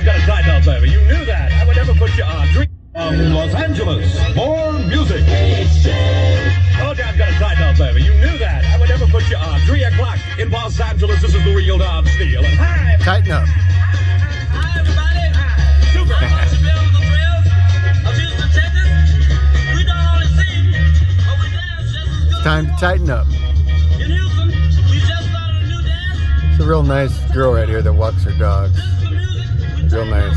I've got a title, baby. You knew that. I would never put you on. Los Angeles, more music. Oh, I've got a title, baby. You knew that. I would never put you on. 3 o'clock in Los Angeles. This is the real Don Steele. And hi. Tighten up. Hi, everybody. Hi. Super. It's time to tighten up. It's a real nice girl right here that walks her dogs. Real nice.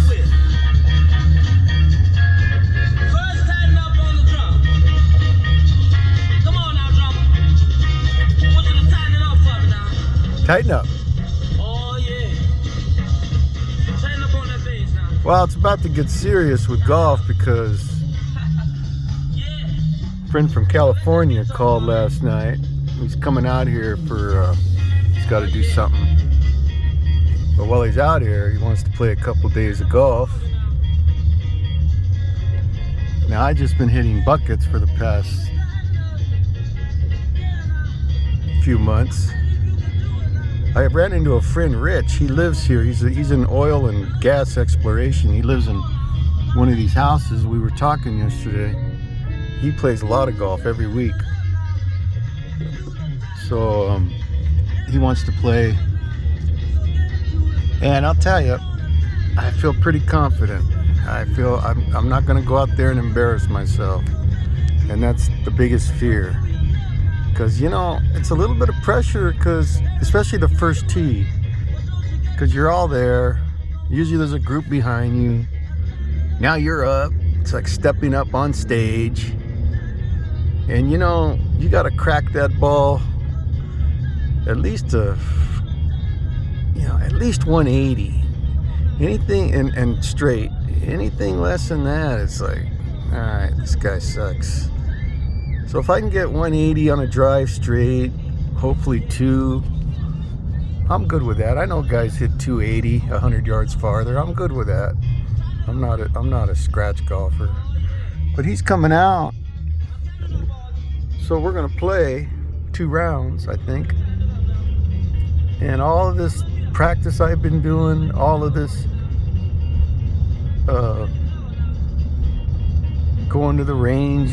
Tighten up. Oh, yeah. Tighten up on that bass now. Well, it's about to get serious with golf because a friend from California called last night. He's coming out here for, he's got to do something. But while he's out here, he wants to play a couple days of golf. Now, I've just been hitting buckets for the past few months. I ran into a friend, Rich. He lives here. He's in oil and gas exploration. He lives in one of these houses. We were talking yesterday. He plays a lot of golf every week. So he wants to play. And I'll tell you, I feel pretty confident. I feel I'm not going to go out there and embarrass myself. And that's the biggest fear. Because, you know, it's a little bit of pressure, because especially the first tee, because you're all there. Usually there's a group behind you. Now you're up. It's like stepping up on stage. And, you know, you got to crack that ball at least at least 180. Anything, and straight. Anything less than that, it's like, all right, this guy sucks. So if I can get 180 on a drive straight, hopefully 2, I'm good with that. I know guys hit 280, 100 yards farther. I'm good with that. I'm not a scratch golfer. But he's coming out. So we're going to play 2 rounds, I think. And all of this practice I've been doing, all of this going to the range.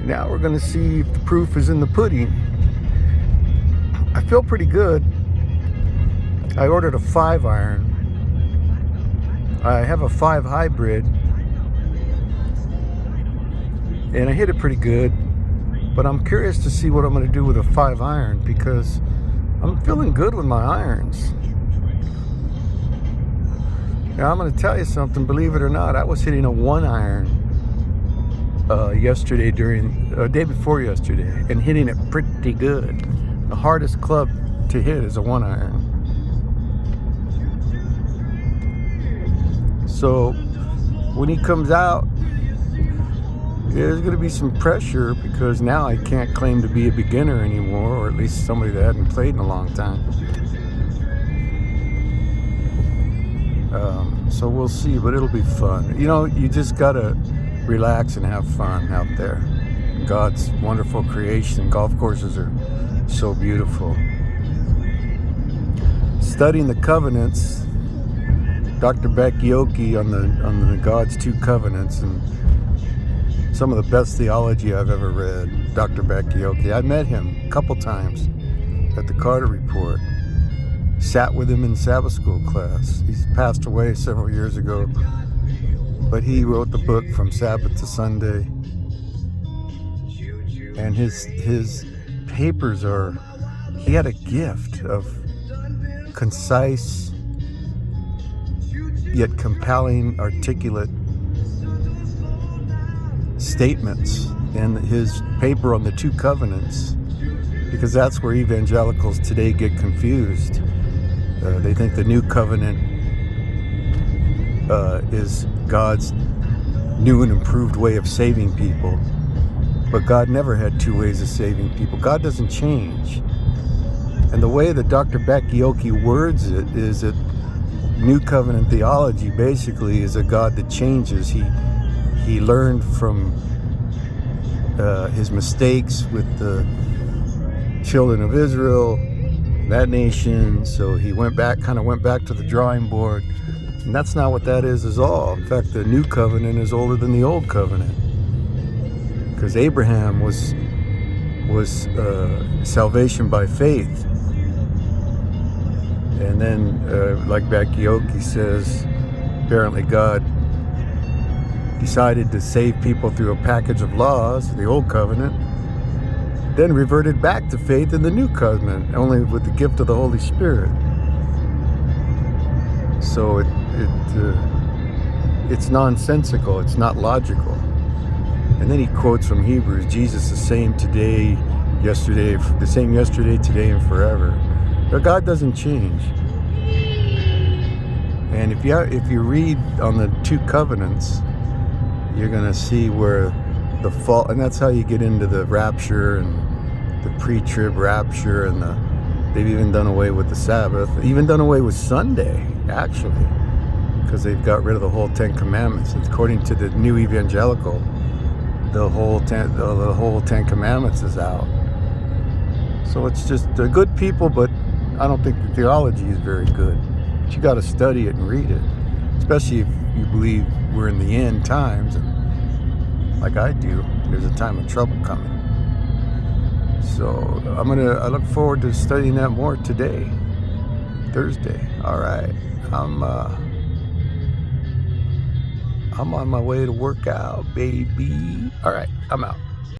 Now we're going to see if the proof is in the pudding. I feel pretty good. I ordered a 5-iron. I have a 5 hybrid. And I hit it pretty good. But I'm curious to see what I'm going to do with a 5-iron, because I'm feeling good with my irons. Now I'm going to tell you something, believe it or not, I was hitting a 1-iron yesterday, day before yesterday, and hitting it pretty good. The hardest club to hit is a 1-iron. So when he comes out, there's going to be some pressure, because now I can't claim to be a beginner anymore, or at least somebody that hadn't played in a long time. So we'll see, but it'll be fun. You know, you just got to relax and have fun out there. God's wonderful creation. Golf courses are so beautiful. Studying the covenants, Dr. Beck Yoki on the God's 2 covenants, and some of the best theology I've ever read. Dr. Beck Yoki. I met him a couple times at the Carter Report. Sat with him in Sabbath school class. He's passed away several years ago, but he wrote the book From Sabbath to Sunday. And his papers he had a gift of concise yet compelling, articulate statements in his paper on the 2 covenants, because that's where evangelicals today get confused. They think the new covenant is God's new and improved way of saving people. But God never had 2 ways of saving people. God doesn't change. And the way that Dr. Beck Yoki words it is that new covenant theology basically is a God that changes. He learned from his mistakes with the children of Israel, that nation. So he went back to the drawing board, And that's not what that is all. In fact, the new covenant is older than the old covenant. Because Abraham was salvation by faith. And then, like Bakioki says, apparently God decided to save people through a package of laws, the old covenant, then reverted back to faith in the new covenant, only with the gift of the Holy Spirit. So it's nonsensical, it's not logical. And then he quotes from Hebrews, Jesus the same today, yesterday, the same yesterday, today, and forever. But God doesn't change. And if you read on the two covenants, you're going to see where the fall, and that's how you get into the rapture and the pre-trib rapture, and they've even done away with the Sabbath, even done away with Sunday, actually, because they've got rid of the whole Ten Commandments. According to the new evangelical, the whole Ten Commandments is out. So it's just they're good people, but I don't think the theology is very good. But you got to study it and read it, especially if you believe we're in the end times, and like I do, there's a time of trouble coming. So I look forward to studying that more today, Thursday. All right, I'm on my way to work out, baby. All right, I'm out.